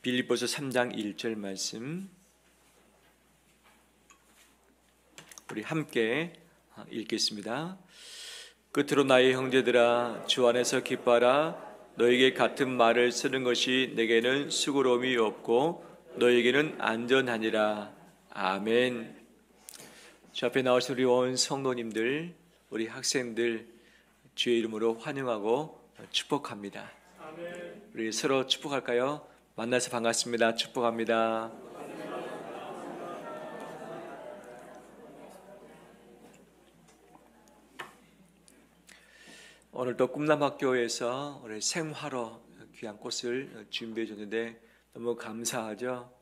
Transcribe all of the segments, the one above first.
빌립보서 3장 1절 말씀 우리 함께 읽겠습니다. 끝으로 나의 형제들아 주 안에서 기뻐하라. 너에게 같은 말을 쓰는 것이 내게는 수고로움이 없고 너에게는 안전하니라. 아멘. 저 앞에 나오신 우리 온 성도님들, 우리 학생들 주의 이름으로 환영하고 축복합니다. 아멘. 우리 서로 축복할까요? 만나서 반갑습니다. 축복합니다. 오늘도 꿈남학교에서 우리 생화로 귀한 꽃을 준비해 줬는데 너무 감사하죠?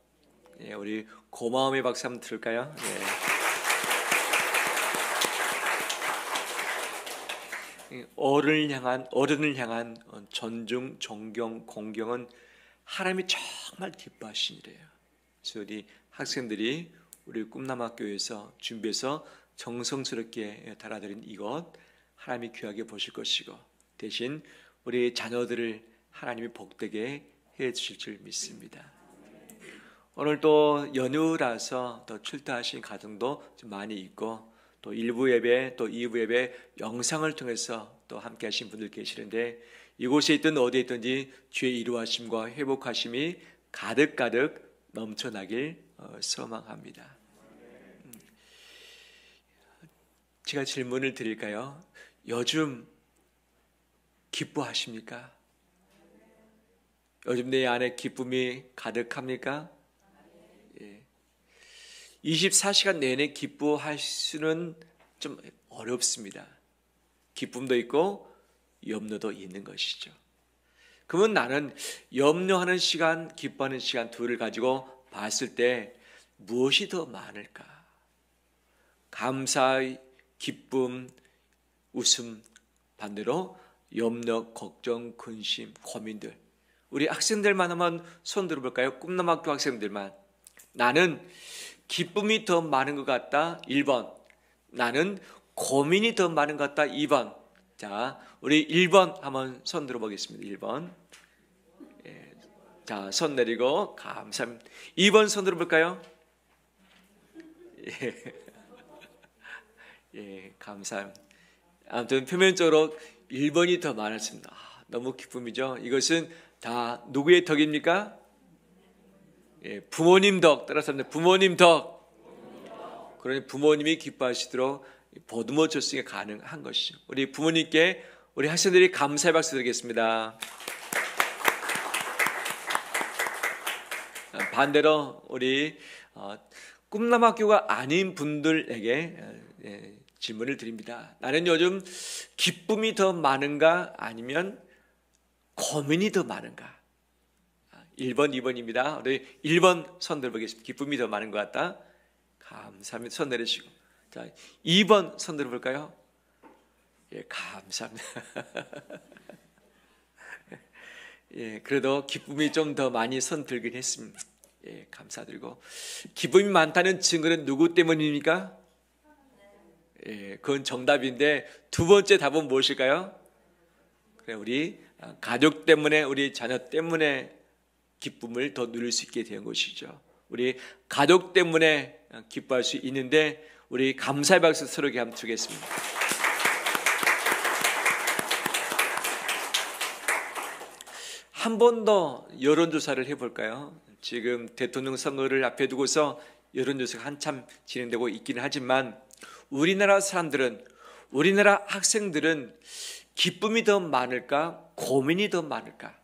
예, 우리 고마움의 박수 한번 들을까요? 예. 어른을 향한 존중, 존경, 공경은 하나님이 정말 기뻐하시는 일이에요. 그래서 우리 학생들이 우리 꿈남학교에서 준비해서 정성스럽게 달아드린 이것 하나님이 귀하게 보실 것이고 대신 우리 자녀들을 하나님이 복되게 해주실 줄 믿습니다. 오늘 또 연휴라서 또 출타하신 가정도 좀 많이 있고 또 1부 예배 또 2부 예배 영상을 통해서 또 함께 하신 분들 계시는데 이곳에 있든 어디에 있든지 주의 이루하심과 회복하심이 가득가득 넘쳐나길 소망합니다. 제가 질문을 드릴까요? 요즘 기뻐하십니까? 요즘 내 안에 기쁨이 가득합니까? 예. 24시간 내내 기뻐할 수는 좀 어렵습니다. 기쁨도 있고 염려도 있는 것이죠. 그러면 나는 염려하는 시간, 기뻐하는 시간 둘을 가지고 봤을 때 무엇이 더 많을까? 감사, 기쁨, 웃음, 반대로 염려, 걱정, 근심, 고민들. 우리 학생들만 한번 손 들어볼까요? 꿈남학교 학생들만. 나는 기쁨이 더 많은 것 같다 1번. 나는 고민이 더 많은 것 같다 2번. 자, 우리 1번 한번 손 들어보겠습니다. 1번. 예. 자, 손 내리고 감사합니다. 2번 손 들어볼까요? 예. 예, 감사합니다. 아무튼 표면적으로 1번이 더 많았습니다. 너무 기쁨이죠. 이것은 다 누구의 덕입니까? 예, 부모님 덕. 따라서 부모님 덕. 그러니 부모님이 기뻐하시도록 보듬어 줬으니 가능한 것이죠. 우리 부모님께 우리 학생들이 감사의 박수 드리겠습니다. 반대로 우리 꿈남학교가 아닌 분들에게 질문을 드립니다. 나는 요즘 기쁨이 더 많은가 아니면 고민이 더 많은가? 1번, 2번입니다. 우리 1번 손 들어보겠습니다. 기쁨이 더 많은 것 같다. 감사합니다. 손 내리시고. 자, 2번 손 들어볼까요? 예, 감사합니다. 예, 그래도 기쁨이 좀 더 많이 손 들긴 했습니다. 예, 감사드리고. 기쁨이 많다는 증거는 누구 때문입니까? 예, 그건 정답인데 두 번째 답은 무엇일까요? 그래, 우리 가족 때문에, 우리 자녀 때문에 기쁨을 더 누릴 수 있게 된 것이죠. 우리 가족 때문에 기뻐할 수 있는데 우리 감사의 박수 서로에게 한번 주겠습니다. 한 번 더 여론조사를 해볼까요? 지금 대통령 선거를 앞에 두고서 여론조사가 한참 진행되고 있기는 하지만 우리나라 사람들은, 우리나라 학생들은 기쁨이 더 많을까? 고민이 더 많을까?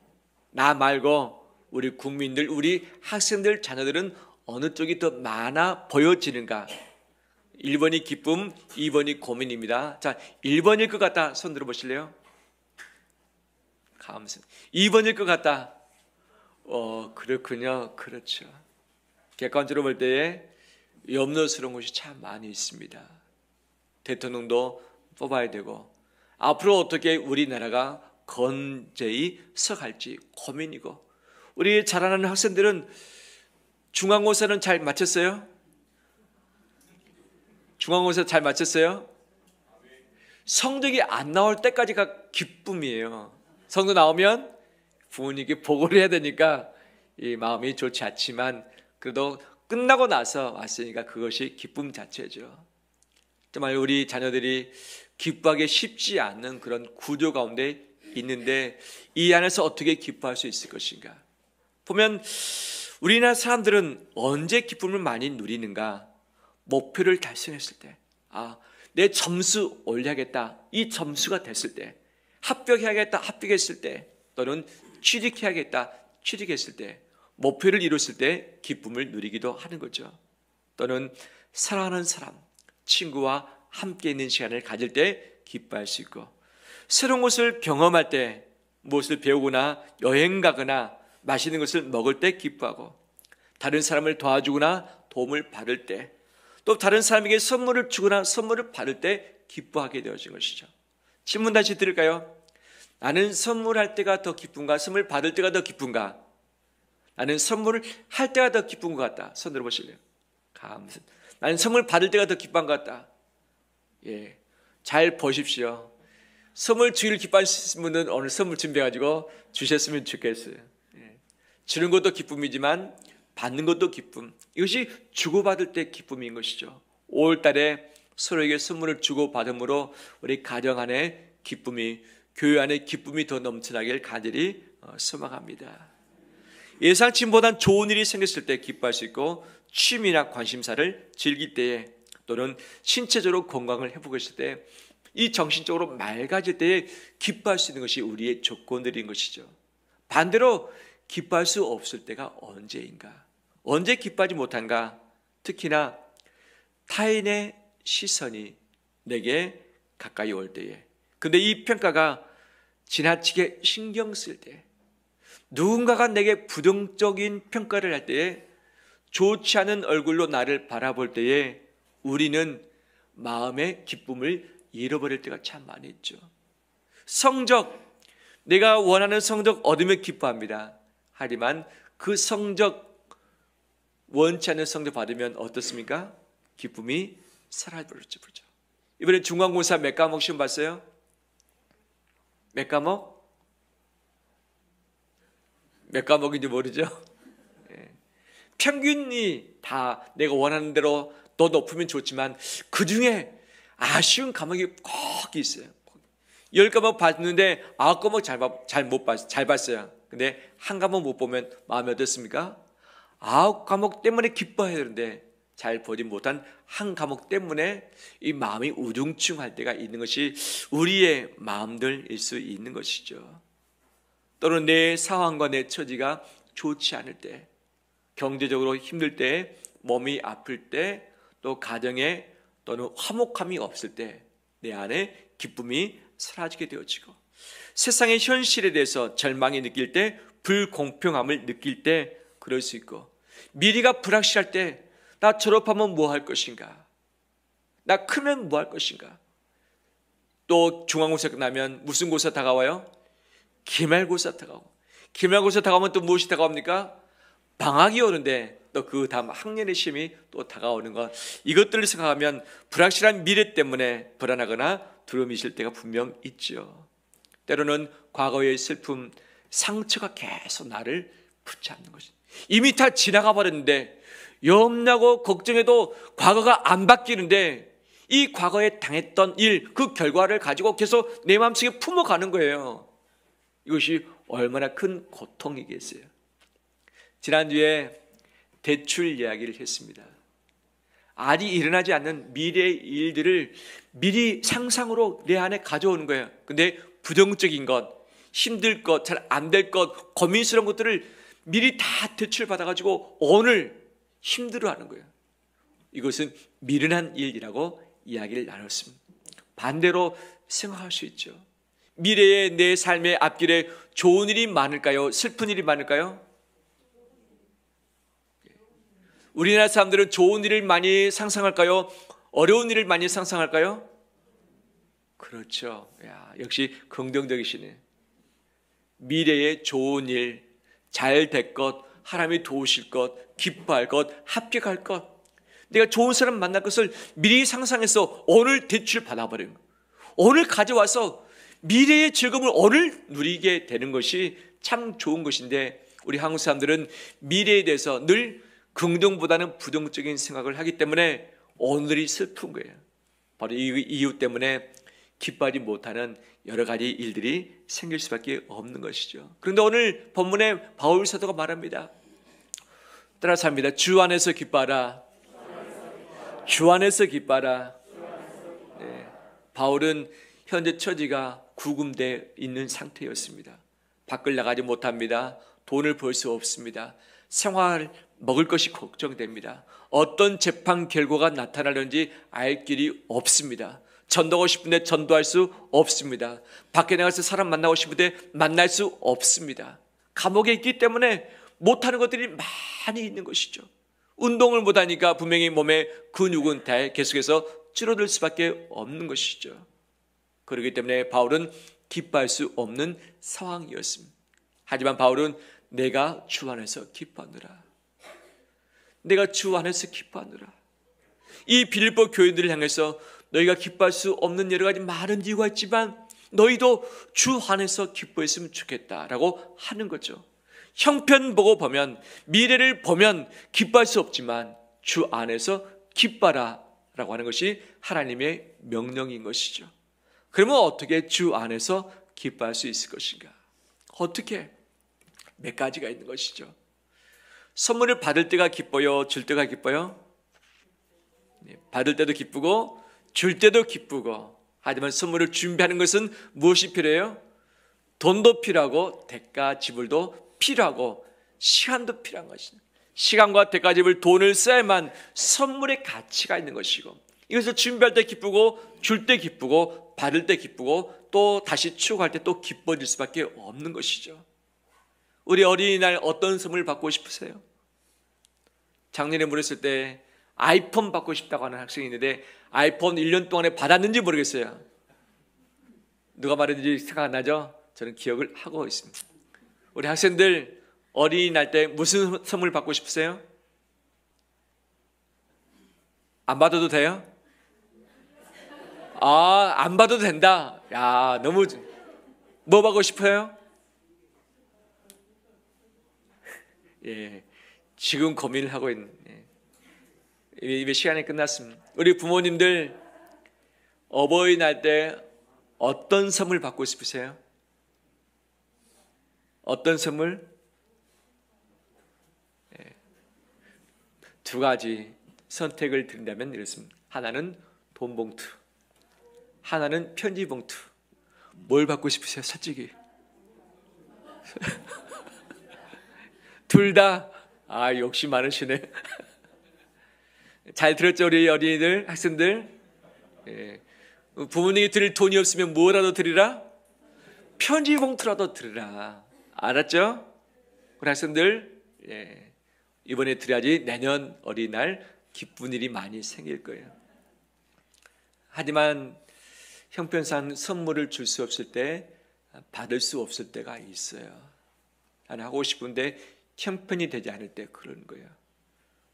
나 말고 우리 국민들, 우리 학생들, 자녀들은 어느 쪽이 더 많아 보여지는가? 1번이 기쁨, 2번이 고민입니다. 자, 1번일 것 같다. 손 들어보실래요? 감사합니다. 2번일 것 같다. 그렇군요. 그렇죠. 객관적으로 볼 때에 염려스러운 것이 참 많이 있습니다. 대통령도 뽑아야 되고 앞으로 어떻게 우리나라가 건재히 서갈지 고민이고 우리 자라나는 학생들은 중간고사는 잘 마쳤어요? 중간고사 잘 마쳤어요? 성적이 안 나올 때까지가 기쁨이에요. 성적 나오면 부모님께 보고를 해야 되니까 이 마음이 좋지 않지만 그래도 끝나고 나서 왔으니까 그것이 기쁨 자체죠. 정말 우리 자녀들이 기뻐하기 쉽지 않는 그런 구조 가운데 있는데 이 안에서 어떻게 기뻐할 수 있을 것인가? 보면 우리나라 사람들은 언제 기쁨을 많이 누리는가? 목표를 달성했을 때, 내 점수 올려야겠다. 이 점수가 됐을 때, 합격해야겠다. 합격했을 때, 또는 취직해야겠다. 취직했을 때, 목표를 이뤘을 때 기쁨을 누리기도 하는 거죠. 또는 사랑하는 사람, 친구와 함께 있는 시간을 가질 때 기뻐할 수 있고, 새로운 것을 경험할 때, 무엇을 배우거나 여행 가거나 맛있는 것을 먹을 때 기뻐하고, 다른 사람을 도와주거나 도움을 받을 때, 또 다른 사람에게 선물을 주거나 선물을 받을 때 기뻐하게 되어진 것이죠. 질문 다시 드릴까요? 나는 선물할 때가 더 기쁜가? 선물 받을 때가 더 기쁜가? 나는 선물을 할 때가 더 기쁜 것 같다. 손 들어보실래요? 나는 선물 받을 때가 더 기쁜 것 같다. 예, 잘 보십시오. 선물 주기를 기뻐하시는 분은 오늘 선물 준비해가지고 주셨으면 좋겠어요. 예. 주는 것도 기쁨이지만 받는 것도 기쁨. 이것이 주고받을 때 기쁨인 것이죠. 5월달에 서로에게 선물을 주고받음으로 우리 가정 안에 기쁨이, 교회 안에 기쁨이 더 넘쳐나길 간절히 소망합니다. 예상치보단 좋은 일이 생겼을 때 기뻐할 수 있고, 취미나 관심사를 즐길 때에, 또는 신체적으로 건강을 회복했을 때, 이 정신적으로 맑아질 때에 기뻐할 수 있는 것이 우리의 조건들인 것이죠. 반대로 기뻐할 수 없을 때가 언제인가? 언제 기뻐하지 못한가? 특히나 타인의 시선이 내게 가까이 올 때에, 근데 이 평가가 지나치게 신경 쓸 때, 누군가가 내게 부정적인 평가를 할 때에, 좋지 않은 얼굴로 나를 바라볼 때에 우리는 마음의 기쁨을 잃어버릴 때가 참 많이 있죠. 성적, 내가 원하는 성적 얻으면 기뻐합니다. 하지만 그 성적, 원치 않는 성적 받으면 어떻습니까? 기쁨이 사라져버렸죠. 이번에 중간고사 몇 과목 시험 봤어요? 몇 과목? 몇 과목인지 모르죠? 평균이 다 내가 원하는 대로 더 높으면 좋지만 그 중에 아쉬운 과목이 꼭 있어요. 10과목 봤는데 9과목 잘 봤어요. 근데 한 과목 못 보면 마음이 어떻습니까? 9과목 때문에 기뻐해야 되는데 잘 보지 못한 한 과목 때문에 이 마음이 우중충할 때가 있는 것이 우리의 마음들일 수 있는 것이죠. 또는 내 상황과 내 처지가 좋지 않을 때, 경제적으로 힘들 때, 몸이 아플 때, 또 가정에 또는 화목함이 없을 때 내 안에 기쁨이 사라지게 되어지고, 세상의 현실에 대해서 절망이 느낄 때, 불공평함을 느낄 때 그럴 수 있고, 미래가 불확실할 때 나 졸업하면 뭐 할 것인가? 나 크면 뭐 할 것인가? 또 중간고사 끝나면 무슨 고사 다가와요? 기말고사 다가오고, 기말고사 다가오면 또 무엇이 다가옵니까? 방학이 오는데 또 그 다음 학년의 시험이 또 다가오는 것, 이것들을 생각하면 불확실한 미래 때문에 불안하거나 두려움이 있을 때가 분명 있죠. 때로는 과거의 슬픔, 상처가 계속 나를 붙잡는 것이, 이미 다 지나가 버렸는데 염려하고 걱정해도 과거가 안 바뀌는데 이 과거에 당했던 일, 그 결과를 가지고 계속 내 마음속에 품어가는 거예요. 이것이 얼마나 큰 고통이겠어요. 지난주에 대출 이야기를 했습니다. 아직 일어나지 않는 미래의 일들을 미리 상상으로 내 안에 가져오는 거예요. 근데 부정적인 것, 힘들 것, 잘 안 될 것, 고민스러운 것들을 미리 다 대출 받아가지고 오늘 힘들어하는 거예요. 이것은 미련한 일이라고 이야기를 나눴습니다. 반대로 생각할 수 있죠. 미래의 내 삶의 앞길에 좋은 일이 많을까요? 슬픈 일이 많을까요? 우리나라 사람들은 좋은 일을 많이 상상할까요? 어려운 일을 많이 상상할까요? 그렇죠. 역시 긍정적이시네. 미래의 좋은 일, 잘 될 것, 하나님이 도우실 것, 기뻐할 것, 합격할 것, 내가 좋은 사람 만날 것을 미리 상상해서 오늘 대출 받아버리는 것, 오늘 가져와서 미래의 즐거움을 오늘 누리게 되는 것이 참 좋은 것인데, 우리 한국 사람들은 미래에 대해서 늘 긍정보다는 부정적인 생각을 하기 때문에 오늘이 슬픈 거예요. 바로 이 이유 때문에 기뻐하지 못하는 여러 가지 일들이 생길 수밖에 없는 것이죠. 그런데 오늘 본문에 바울 사도가 말합니다. 따라서 합니다. 주 안에서 기뻐하라. 주 안에서 기뻐하라. 네. 바울은 현재 처지가 구금되어 있는 상태였습니다. 밖을 나가지 못합니다. 돈을 벌 수 없습니다. 생활 먹을 것이 걱정됩니다. 어떤 재판 결과가 나타나는지 알 길이 없습니다. 전도하고 싶은데 전도할 수 없습니다. 밖에 나가서 사람 만나고 싶은데 만날 수 없습니다. 감옥에 있기 때문에 못하는 것들이 많이 있는 것이죠. 운동을 못하니까 분명히 몸의 근육은 계속해서 줄어들 수밖에 없는 것이죠. 그렇기 때문에 바울은 기뻐할 수 없는 상황이었습니다. 하지만 바울은 내가 주 안에서 기뻐하노라. 내가 주 안에서 기뻐하노라. 이 빌립보 교인들을 향해서 너희가 기뻐할 수 없는 여러 가지 많은 이유가 있지만 너희도 주 안에서 기뻐했으면 좋겠다라고 하는 거죠. 형편 보고 보면, 미래를 보면 기뻐할 수 없지만 주 안에서 기뻐라 라고 하는 것이 하나님의 명령인 것이죠. 그러면 어떻게 주 안에서 기뻐할 수 있을 것인가? 어떻게? 몇 가지가 있는 것이죠. 선물을 받을 때가 기뻐요? 줄 때가 기뻐요? 받을 때도 기쁘고 줄 때도 기쁘고, 하지만 선물을 준비하는 것은 무엇이 필요해요? 돈도 필요하고 대가 지불도 필요하고 시간도 필요한 것입니다. 시간과 대가 지불, 돈을 써야만 선물의 가치가 있는 것이고, 이것을 준비할 때 기쁘고 줄 때 기쁘고 받을 때 기쁘고 또 다시 추구할 때 또 기뻐질 수밖에 없는 것이죠. 우리 어린이날 어떤 선물 받고 싶으세요? 작년에 물었을 때 아이폰 받고 싶다고 하는 학생이 있는데 아이폰 1년 동안에 받았는지 모르겠어요. 누가 말했는지 생각 안 나죠? 저는 기억을 하고 있습니다. 우리 학생들 어린이날 때 무슨 선물 받고 싶으세요? 안 받아도 돼요? 안 받아도 된다. 야, 너무 뭐 받고 싶어요? 예, 지금 고민을 하고 있는. 이미 시간이 끝났습니다. 우리 부모님들 어버이날 때 어떤 선물 받고 싶으세요? 어떤 선물? 두 가지 선택을 드린다면 이렇습니다. 하나는 돈 봉투, 하나는 편지 봉투. 뭘 받고 싶으세요? 솔직히. 둘 다. 욕심 많으시네. 잘 들었죠, 우리 어린이들, 학생들? 부모님이 드릴 돈이 없으면 뭐라도 드리라? 편지 봉투라도 드리라. 알았죠? 우리 학생들, 이번에 드려야지 내년 어린이날 기쁜 일이 많이 생길 거예요. 하지만 형편상 선물을 줄 수 없을 때, 받을 수 없을 때가 있어요. 나는 하고 싶은데 형편이 되지 않을 때 그런 거예요.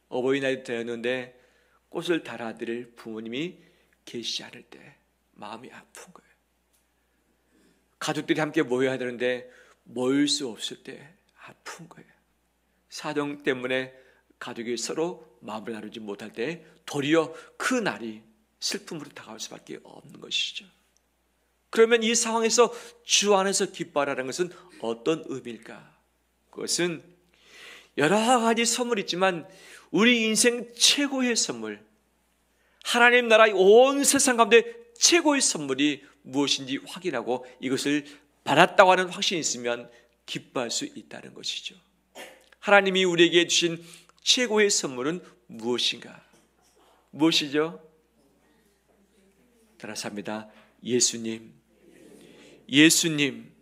어버이날이 되었는데 꽃을 달아드릴 부모님이 계시지 않을 때 마음이 아픈 거예요. 가족들이 함께 모여야 되는데 모일 수 없을 때 아픈 거예요. 사정 때문에 가족이 서로 마음을 나누지 못할 때 도리어 그 날이 슬픔으로 다가올 수밖에 없는 것이죠. 그러면 이 상황에서 주 안에서 기뻐하라는 것은 어떤 의미일까? 그것은 여러 가지 선물이 있지만 우리 인생 최고의 선물, 하나님 나라의 온 세상 가운데 최고의 선물이 무엇인지 확인하고 이것을 받았다고 하는 확신이 있으면 기뻐할 수 있다는 것이죠. 하나님이 우리에게 주신 최고의 선물은 무엇인가? 무엇이죠? 따라서 합니다. 예수님. 예수님.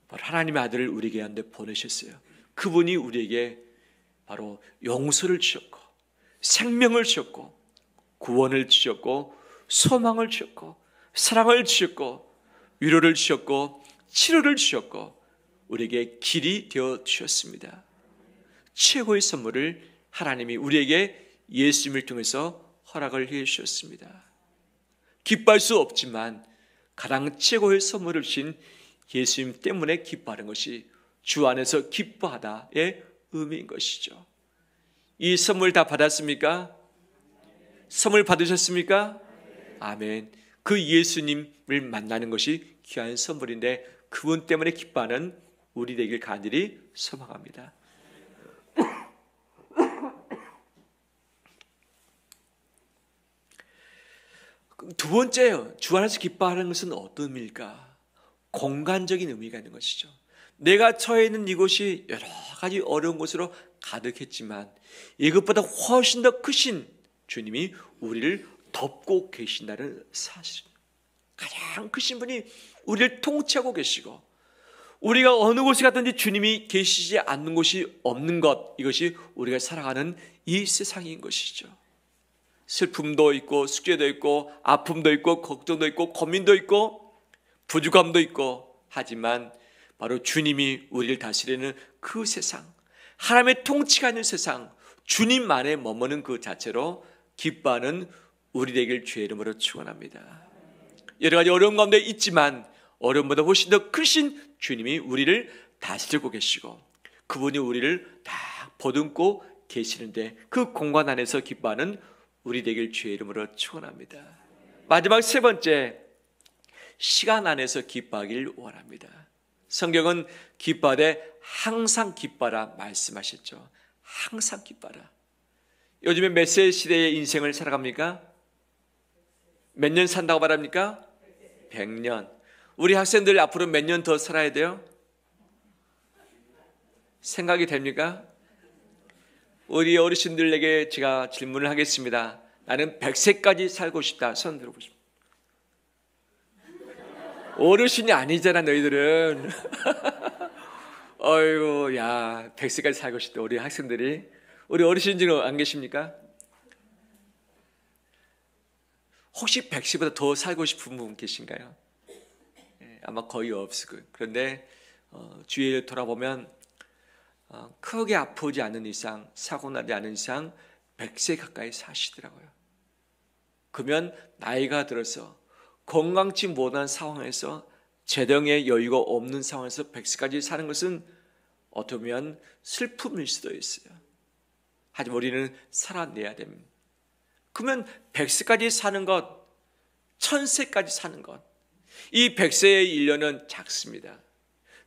바로 하나님의 아들을 우리에게 한데 보내셨어요. 그분이 우리에게 바로 용서를 주셨고 생명을 주셨고 구원을 주셨고 소망을 주셨고 사랑을 주셨고 위로를 주셨고 치료를 주셨고 우리에게 길이 되어 주셨습니다. 최고의 선물을 하나님이 우리에게 예수님을 통해서 허락을 해 주셨습니다. 기뻐할 수 없지만 가장 최고의 선물을 주신 예수님 때문에 기뻐하는 것이 주 안에서 기뻐하다의 의미인 것이죠. 이 선물 다 받았습니까? 선물 받으셨습니까? 아멘. 그 예수님을 만나는 것이 귀한 선물인데 그분 때문에 기뻐하는 우리 되길 간절히 소망합니다. 두 번째요. 주 안에서 기뻐하는 것은 어떤 의미일까? 공간적인 의미가 있는 것이죠. 내가 처해 있는 이곳이 여러 가지 어려운 곳으로 가득했지만 이것보다 훨씬 더 크신 주님이 우리를 덮고 계신다는 사실. 가장 크신 분이 우리를 통치하고 계시고 우리가 어느 곳에 가든지 주님이 계시지 않는 곳이 없는 것, 이것이 우리가 살아가는 이 세상인 것이죠. 슬픔도 있고 숙제도 있고 아픔도 있고 걱정도 있고 고민도 있고 부족함도 있고 하지만 바로 주님이 우리를 다스리는 그 세상, 하나님의 통치가 있는 세상, 주님만에 머무는 그 자체로 기뻐하는 우리 되길 주의 이름으로 축원합니다. 여러 가지 어려운 가운데 있지만 어려움보다 훨씬 더 크신 주님이 우리를 다스리고 계시고 그분이 우리를 다 보듬고 계시는데 그 공간 안에서 기뻐하는 우리 되길 주의 이름으로 축원합니다. 마지막 세 번째, 시간 안에서 기뻐하길 원합니다. 성경은 기뻐하되 항상 기뻐하라 말씀하셨죠. 항상 기뻐하라. 요즘에 몇 세 시대의 인생을 살아갑니까? 몇 년 산다고 말합니까? 100년. 우리 학생들 앞으로 몇 년 더 살아야 돼요? 생각이 됩니까? 우리 어르신들에게 제가 질문을 하겠습니다. 나는 100세까지 살고 싶다. 손 들어보십시오. 어르신이 아니잖아 너희들은. 어이구, 야, 100세까지 살고 싶다. 우리 학생들이. 우리 어르신 중에 안 계십니까? 혹시 100세보다 더 살고 싶은 분 계신가요? 아마 거의 없을 거예요. 그런데 주위를 돌아보면 크게 아프지 않은 이상, 사고 나지 않은 이상 100세 가까이 사시더라고요. 그러면 나이가 들어서 건강치 못한 상황에서 재정의 여유가 없는 상황에서 100세까지 사는 것은 어떻게 보면 슬픔일 수도 있어요. 하지만 우리는 살아내야 됩니다. 그러면 100세까지 사는 것, 1000세까지 사는 것, 이 100세의 1년은 작습니다.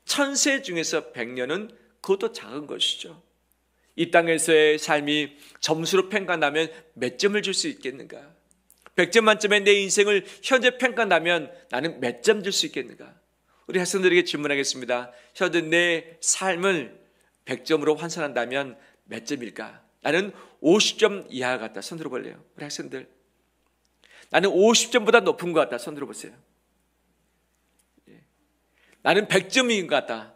1000세 중에서 100년은 그것도 작은 것이죠. 이 땅에서의 삶이 점수로 평가한다면 몇 점을 줄 수 있겠는가? 100점 만점에 내 인생을 현재 평가한다면 나는 몇 점 줄 수 있겠는가? 우리 학생들에게 질문하겠습니다. 현재 내 삶을 100점으로 환산한다면 몇 점일까? 나는 50점 이하 같다. 손 들어볼래요? 우리 학생들. 나는 50점보다 높은 것 같다. 손 들어보세요. 나는 100점인 것 같다.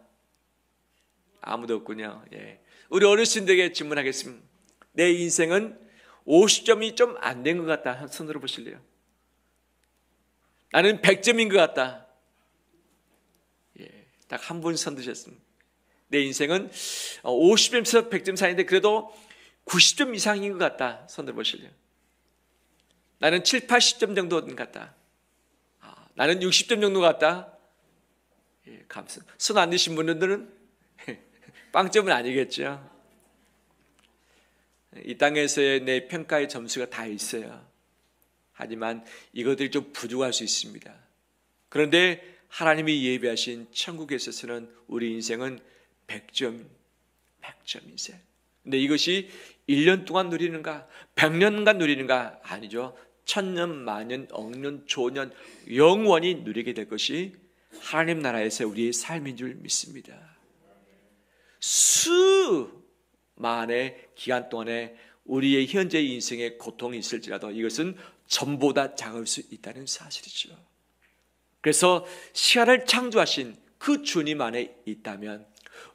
아무도 없군요. 예. 우리 어르신들에게 질문하겠습니다. 내 인생은 50점이 좀 안 된 것 같다. 손 들어보실래요? 나는 100점인 것 같다. 예. 딱 한 분 손 드셨습니다. 내 인생은 50점에서 100점 사이인데 그래도 90점 이상인 것 같다. 손 들어보실래요? 나는 7, 80점 정도 같다. 나는 60점 정도 같다. 예, 감사합니다. 손 안 드신 분들은 빵점은 아니겠죠. 이 땅에서의 내 평가의 점수가 다 있어요. 하지만 이것들이 좀 부족할 수 있습니다. 그런데 하나님이 예비하신 천국에 있어서는 우리 인생은 100점 인생. 근데 이것이 1년 동안 누리는가 100년간 누리는가? 아니죠. 천년, 만년, 억년, 조년 영원히 누리게 될 것이 하나님 나라에서 우리의 삶인 줄 믿습니다. 수만의 기간 동안에 우리의 현재 인생에 고통이 있을지라도 이것은 전보다 작을 수 있다는 사실이죠. 그래서 시간을 창조하신 그 주님 안에 있다면,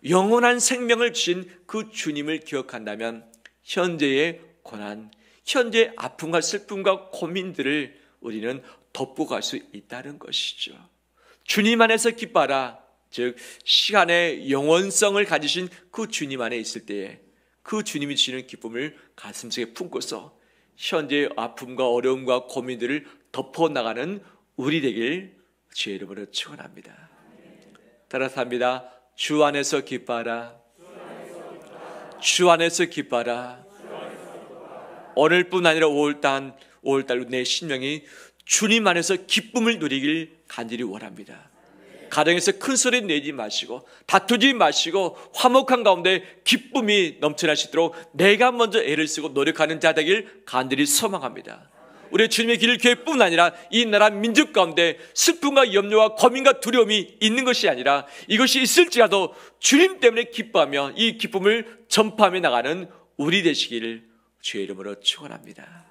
영원한 생명을 주신 그 주님을 기억한다면 현재의 고난, 현재의 아픔과 슬픔과 고민들을 우리는 덮고 갈 수 있다는 것이죠. 주님 안에서 기뻐하라. 즉 시간의 영원성을 가지신 그 주님 안에 있을 때에 그 주님이 주시는 기쁨을 가슴속에 품고서 현재의 아픔과 어려움과 고민들을 덮어나가는 우리 되길 주의 이름으로 축원합니다. 따라서 합니다. 주 안에서 기뻐하라. 주 안에서 기뻐하라. 오늘뿐 아니라 5월달로 내 심령이 주님 안에서 기쁨을 누리길 간절히 원합니다. 가정에서 큰 소리 내지 마시고 다투지 마시고 화목한 가운데 기쁨이 넘쳐날 수 있도록 내가 먼저 애를 쓰고 노력하는 자 되길 간절히 소망합니다. 우리 주님의 길 교회뿐 아니라 이 나라 민족 가운데 슬픔과 염려와 고민과 두려움이 있는 것이 아니라 이것이 있을지라도 주님 때문에 기뻐하며 이 기쁨을 전파하며 나가는 우리 되시기를 주의 이름으로 축원합니다.